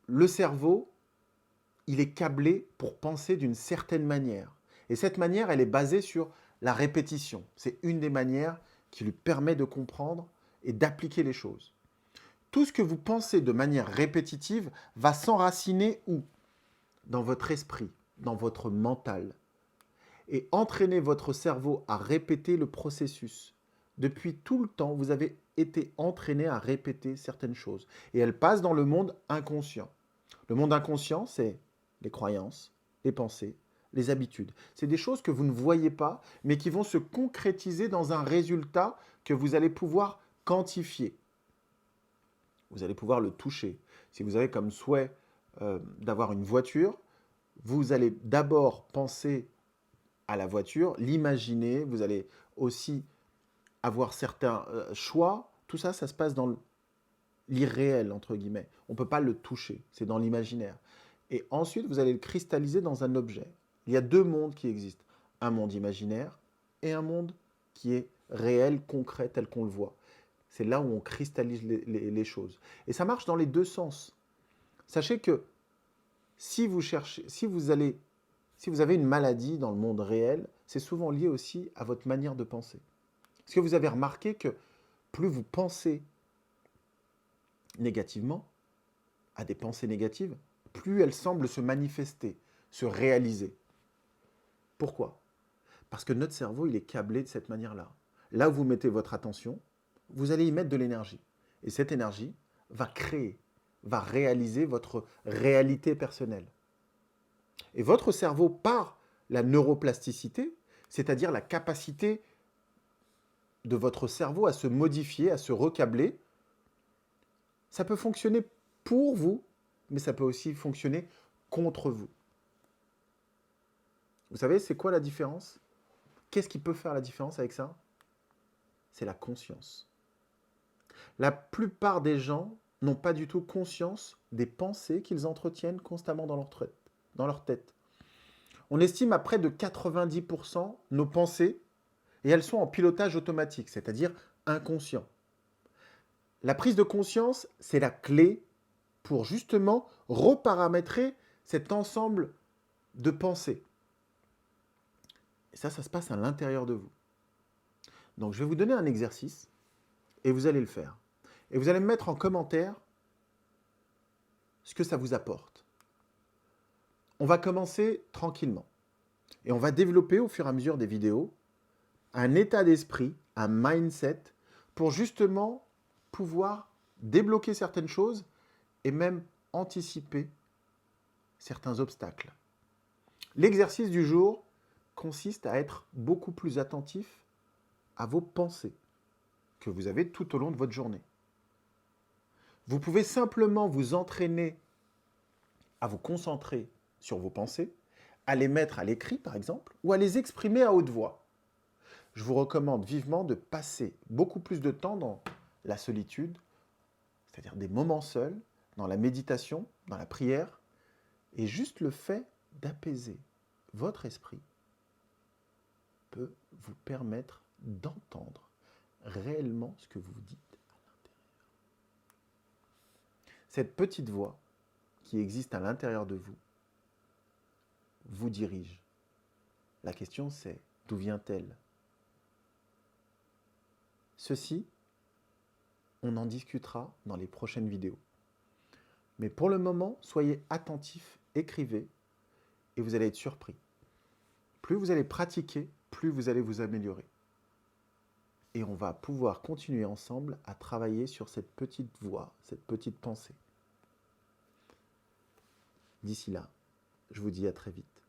le cerveau, il est câblé pour penser d'une certaine manière. Et cette manière, elle est basée sur la répétition. C'est une des manières qui lui permet de comprendre et d'appliquer les choses. Tout ce que vous pensez de manière répétitive va s'enraciner où? Dans votre esprit, dans votre mental. Et entraîner votre cerveau à répéter le processus. Depuis tout le temps, vous avez été entraîné à répéter certaines choses. Et elles passent dans le monde inconscient. Le monde inconscient, c'est les croyances, les pensées, les habitudes. C'est des choses que vous ne voyez pas, mais qui vont se concrétiser dans un résultat que vous allez pouvoir quantifier. Vous allez pouvoir le toucher. Si vous avez comme souhait d'avoir une voiture, vous allez d'abord penser à la voiture, l'imaginer, vous allez aussi avoir certains choix. Tout ça, ça se passe dans l'irréel, entre guillemets. On ne peut pas le toucher, c'est dans l'imaginaire. Et ensuite, vous allez le cristalliser dans un objet. Il y a deux mondes qui existent. Un monde imaginaire et un monde qui est réel, concret, tel qu'on le voit. C'est là où on cristallise les choses. Et ça marche dans les deux sens. Sachez que si vous cherchez, si vous avez une maladie dans le monde réel, c'est souvent lié aussi à votre manière de penser. Est-ce que vous avez remarqué que plus vous pensez négativement, à des pensées négatives, plus elles semblent se manifester, se réaliser. Pourquoi? Parce que notre cerveau, il est câblé de cette manière-là. Là où vous mettez votre attention, vous allez y mettre de l'énergie. Et cette énergie va créer, va réaliser votre réalité personnelle. Et votre cerveau, par la neuroplasticité, c'est-à-dire la capacité de votre cerveau à se modifier, à se recabler, ça peut fonctionner pour vous, mais ça peut aussi fonctionner contre vous. Vous savez, c'est quoi la différence? Qu'est-ce qui peut faire la différence avec ça? C'est la conscience. La plupart des gens n'ont pas du tout conscience des pensées qu'ils entretiennent constamment dans leur tête. On estime à près de 90% nos pensées, et elles sont en pilotage automatique, c'est-à-dire inconscient. La prise de conscience, c'est la clé pour justement reparamétrer cet ensemble de pensées. Et ça se passe à l'intérieur de vous. Donc je vais vous donner un exercice et vous allez le faire. Et vous allez me mettre en commentaire ce que ça vous apporte. On va commencer tranquillement. Et on va développer au fur et à mesure des vidéos un état d'esprit, un mindset, pour justement pouvoir débloquer certaines choses et même anticiper certains obstacles. L'exercice du jour consiste à être beaucoup plus attentif à vos pensées que vous avez tout au long de votre journée. Vous pouvez simplement vous entraîner à vous concentrer sur vos pensées, à les mettre à l'écrit par exemple, ou à les exprimer à haute voix. Je vous recommande vivement de passer beaucoup plus de temps dans la solitude, c'est-à-dire des moments seuls, dans la méditation, dans la prière, et juste le fait d'apaiser votre esprit peut vous permettre d'entendre réellement ce que vous vous dites à l'intérieur. Cette petite voix qui existe à l'intérieur de vous vous dirige. La question c'est, d'où vient-elle? Ceci, on en discutera dans les prochaines vidéos. Mais pour le moment, soyez attentifs, écrivez, et vous allez être surpris. Plus vous allez pratiquer, plus vous allez vous améliorer. Et on va pouvoir continuer ensemble à travailler sur cette petite voix, cette petite pensée. D'ici là, je vous dis à très vite.